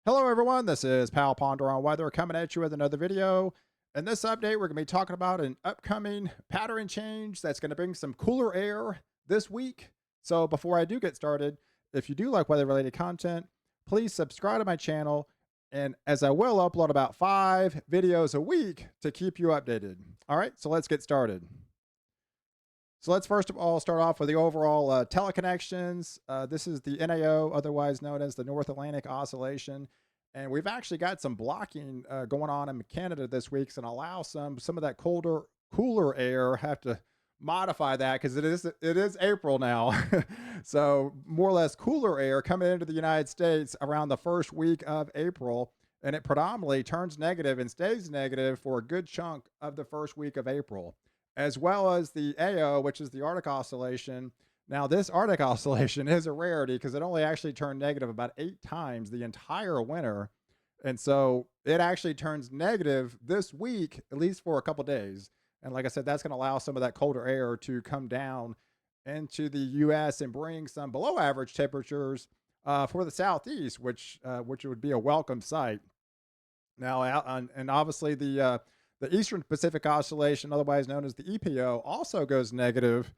Hello, everyone. This is Pal Ponder on Weather coming at you with another video. In this update, we're going to be talking about an upcoming pattern change that's going to bring some cooler air this week. So, before I do get started, if you do like weather related content, please subscribe to my channel. And as I will upload about 5 videos a week to keep you updated. All right, so let's get started. So let's first of all start off with the overall teleconnections. This is the NAO, otherwise known as the North Atlantic Oscillation. And we've actually got some blocking going on in Canada this week, and allow some of that cooler air. Have to modify that because it is April now, so more or less cooler air coming into the United States around the first week of April, and it predominantly turns negative and stays negative for a good chunk of the first week of April, as well as the AO, which is the Arctic Oscillation. Now, this Arctic Oscillation is a rarity because it only actually turned negative about 8 times the entire winter. And so it actually turns negative this week, at least for a couple days. And like I said, that's going to allow some of that colder air to come down into the U.S. and bring some below average temperatures for the southeast, which would be a welcome sight. Now, and obviously the Eastern Pacific Oscillation, otherwise known as the EPO, also goes negative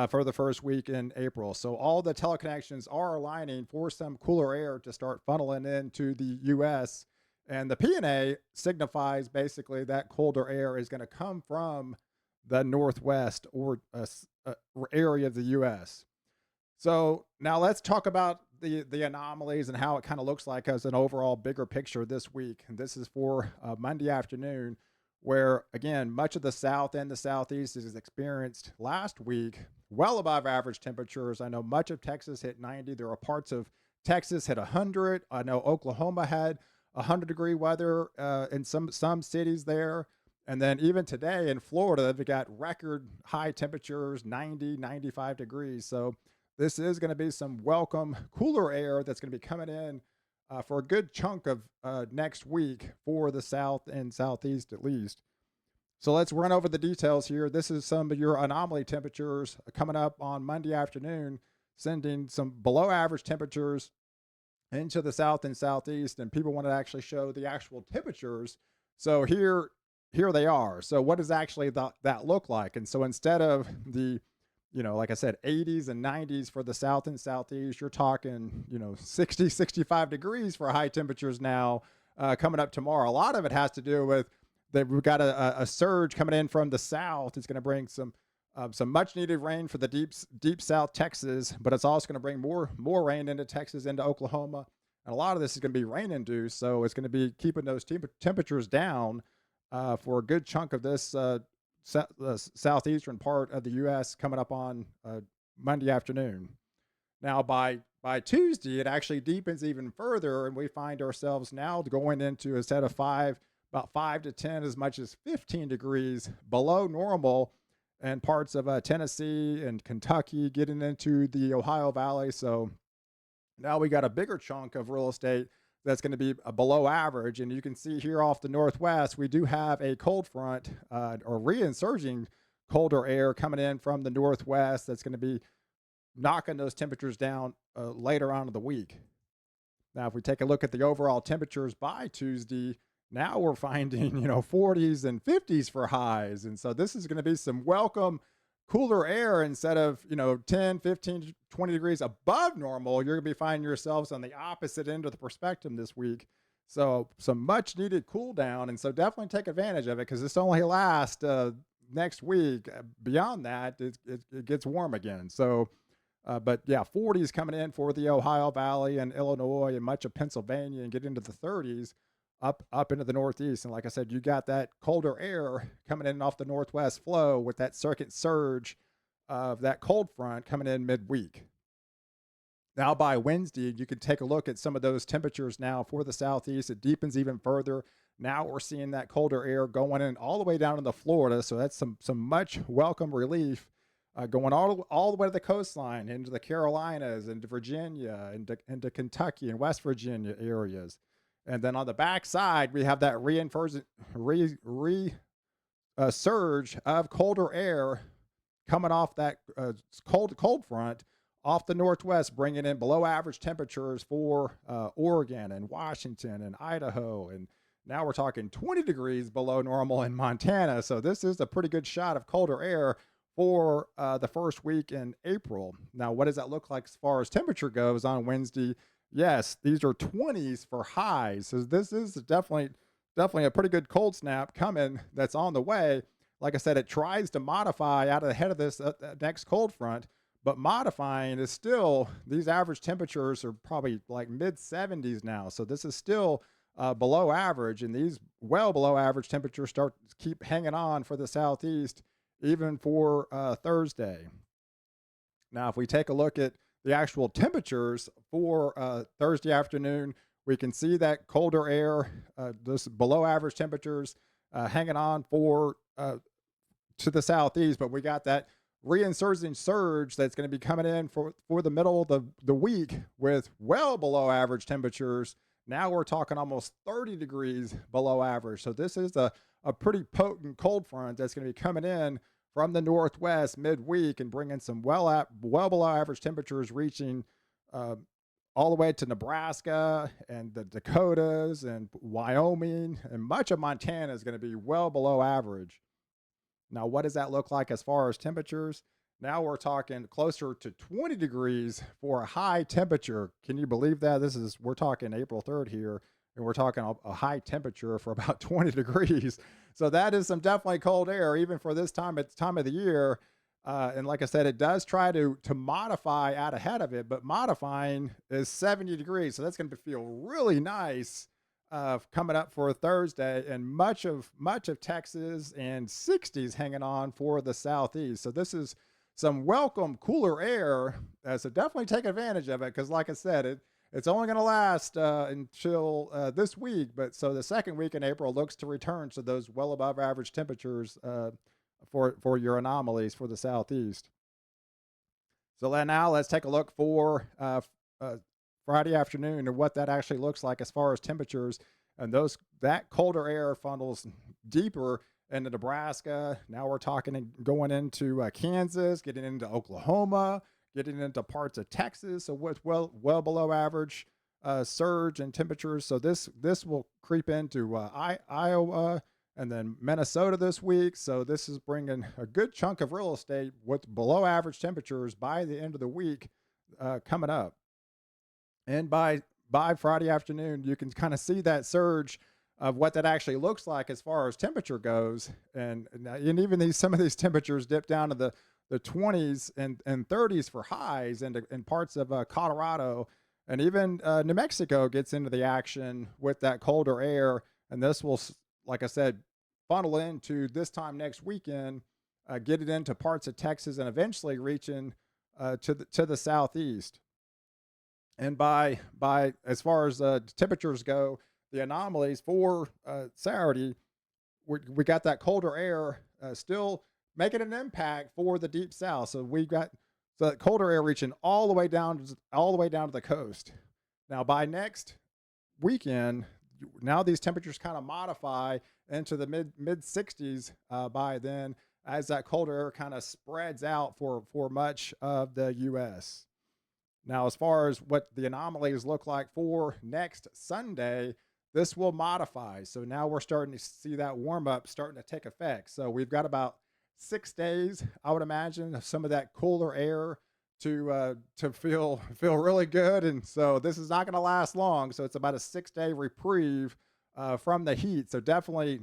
for the first week in April. So all the teleconnections are aligning for some cooler air to start funneling into the U.S. And the PNA signifies basically that colder air is going to come from the northwest or area of the U.S. So now let's talk about the anomalies and how it kind of looks like as an overall bigger picture this week. And this is for Monday afternoon, where again, much of the South and the Southeast is experienced last week well above average temperatures. I know much of Texas hit 90. There are parts of Texas hit 100. I know Oklahoma had 100-degree weather in some cities there. And then even today in Florida, they've got record high temperatures, 90, 95 degrees. So this is going to be some welcome cooler air that's going to be coming in for a good chunk of next week for the South and Southeast at least. So let's run over the details here. This is some of your anomaly temperatures coming up on Monday afternoon, sending some below average temperatures into the South and Southeast. And people want to actually show the actual temperatures. So here they are. So what does actually that look like? And so instead of the like I said, 80s and 90s for the South and Southeast, you're talking, 60, 65 degrees for high temperatures now coming up tomorrow. A lot of it has to do with that we've got a surge coming in from the South. It's going to bring some much needed rain for the deep South Texas, but it's also going to bring more rain into Texas, into Oklahoma. And a lot of this is going to be rain induced. So it's going to be keeping those temperatures down for a good chunk of this the southeastern part of the U.S. coming up on Monday afternoon. Now, by Tuesday, it actually deepens even further, and we find ourselves now going into a set of about 5 to 10, as much as 15 degrees below normal, and parts of Tennessee and Kentucky getting into the Ohio Valley. So now we got a bigger chunk of real estate that's going to be below average. And you can see here off the northwest, we do have a cold front or reinsurging colder air coming in from the northwest that's going to be knocking those temperatures down later on in the week. Now, if we take a look at the overall temperatures by Tuesday, now we're finding, 40s and 50s for highs. And so this is going to be some welcome cooler air. Instead of 10, 15, 20 degrees above normal, you're going to be finding yourselves on the opposite end of the spectrum this week. So some much needed cool down, and so definitely take advantage of it, because this only lasts next week. Beyond that, it gets warm again. So but yeah, 40s coming in for the Ohio Valley and Illinois and much of Pennsylvania, and get into the 30s up into the northeast. And like I said, you got that colder air coming in off the northwest flow with that second surge of that cold front coming in midweek. Now by Wednesday, you can take a look at some of those temperatures now for the southeast. It deepens even further. Now we're seeing that colder air going in all the way down into Florida. So that's some much welcome relief going all the way to the coastline, into the Carolinas, into Virginia, into Kentucky and West Virginia areas. And then on the back side, we have that surge of colder air coming off that cold front off the northwest, bringing in below average temperatures for Oregon and Washington and Idaho. And now we're talking 20 degrees below normal in Montana. So this is a pretty good shot of colder air for the first week in April. Now, what does that look like as far as temperature goes on Wednesday? Yes, these are 20s for highs. So this is definitely a pretty good cold snap coming that's on the way. Like I said, it tries to modify out ahead of this next cold front, but modifying is still, these average temperatures are probably like mid 70s now. So this is still below average, and these well below average temperatures start to keep hanging on for the southeast, even for Thursday. Now, if we take a look at the actual temperatures for Thursday afternoon, we can see that colder air, this below average temperatures hanging on for to the southeast, but we got that reinsurging surge that's going to be coming in for the middle of the week with well below average temperatures. Now we're talking almost 30 degrees below average. So this is a pretty potent cold front that's going to be coming in from the northwest midweek and bringing some well below average temperatures, reaching all the way to Nebraska and the Dakotas and Wyoming, and much of Montana is going to be well below average. Now, what does that look like as far as temperatures? Now we're talking closer to 20 degrees for a high temperature. Can you believe that? We're talking April 3rd here, and we're talking a high temperature for about 20 degrees. So that is some definitely cold air, even for this time at the time of the year. And like I said, it does try to modify out ahead of it, but modifying is 70 degrees. So that's going to feel really nice coming up for Thursday, and much of Texas, and 60s hanging on for the southeast. So this is some welcome cooler air. So definitely take advantage of it, because like I said, it's only going to last until this week. But so the second week in April looks to return to those well above average temperatures for your anomalies for the southeast. So now let's take a look for Friday afternoon and what that actually looks like as far as temperatures. And that colder air funnels deeper into Nebraska. Now we're talking going into Kansas, getting into Oklahoma, getting into parts of Texas. So with well below average surge in temperatures. So this will creep into Iowa and then Minnesota this week. So this is bringing a good chunk of real estate with below average temperatures by the end of the week coming up. And by Friday afternoon, you can kind of see that surge of what that actually looks like as far as temperature goes. And even some of these temperatures dip down to the 20s and 30s for highs in parts of Colorado. And even New Mexico gets into the action with that colder air. And this will, like I said, funnel into this time next weekend, get it into parts of Texas, and eventually reaching to the southeast. And by as far as temperatures go, the anomalies for Saturday, we got that colder air still making an impact for the deep south. So we got that colder air reaching all the way down to the coast. Now by next weekend, now these temperatures kind of modify into the mid 60s by then, as that colder air kind of spreads out for much of the U.S. Now, as far as what the anomalies look like for next Sunday, this will modify. So now we're starting to see that warm up starting to take effect. So we've got about 6 days, I would imagine, of some of that cooler air to feel really good. And so this is not going to last long. So it's about a 6-day reprieve from the heat. So definitely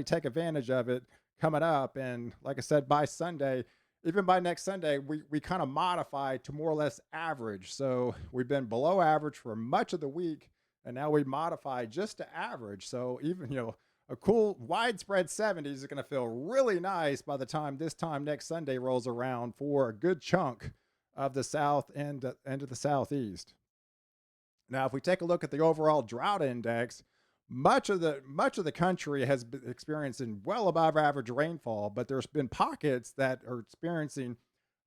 take advantage of it coming up. And like I said, by Sunday, even by next Sunday, we kind of modify to more or less average. So we've been below average for much of the week, and now we modify just to average. So even, a cool widespread 70s is going to feel really nice by the time next Sunday rolls around for a good chunk of the south and to the southeast. Now, if we take a look at the overall drought index, much of the country has been experiencing well above average rainfall, but there's been pockets that are experiencing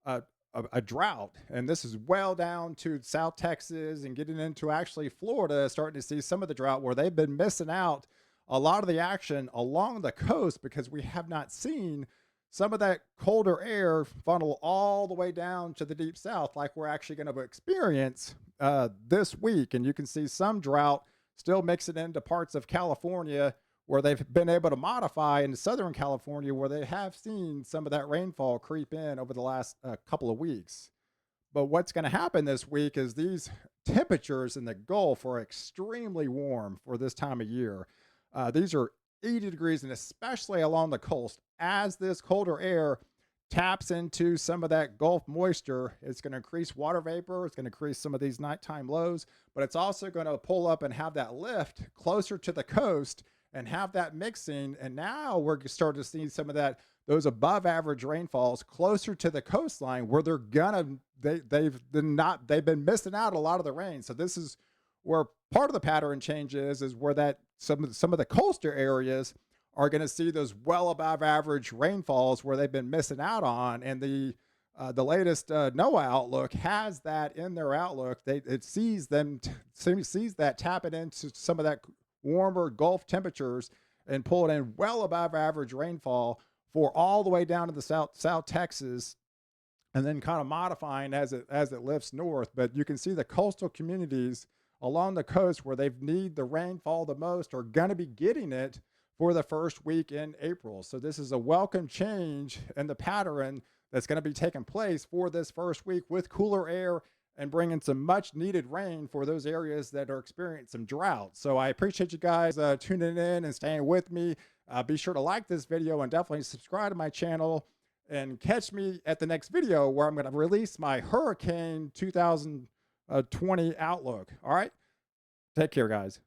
a drought, and this is well down to South Texas and getting into actually Florida, starting to see some of the drought where they've been missing out a lot of the action along the coast because we have not seen some of that colder air funnel all the way down to the deep south, like we're actually going to experience this week. And you can see some drought still mixing into parts of California where they've been able to modify into Southern California, where they have seen some of that rainfall creep in over the last couple of weeks. But what's going to happen this week is these temperatures in the Gulf are extremely warm for this time of year. These are 80 degrees, and especially along the coast, as this colder air taps into some of that Gulf moisture, it's going to increase water vapor. It's going to increase some of these nighttime lows, but it's also going to pull up and have that lift closer to the coast and have that mixing. And now we're starting to see some of that, those above average rainfalls closer to the coastline, where they've been missing out a lot of the rain. So this is where part of the pattern change is where that some of the coastal areas are going to see those well above average rainfalls where they've been missing out on. And the latest NOAA outlook has that in their outlook. It sees that tapping into some of that warmer Gulf temperatures and pulling in well above average rainfall for all the way down to the South Texas, and then kind of modifying as it lifts north. But you can see the coastal communities along the coast where they need the rainfall the most are going to be getting it for the first week in April. So this is a welcome change in the pattern that's going to be taking place for this first week, with cooler air and bringing some much needed rain for those areas that are experiencing some drought. So I appreciate you guys tuning in and staying with me. Be sure to like this video and definitely subscribe to my channel, and catch me at the next video where I'm going to release my Hurricane 2020 outlook. All right. Take care, guys.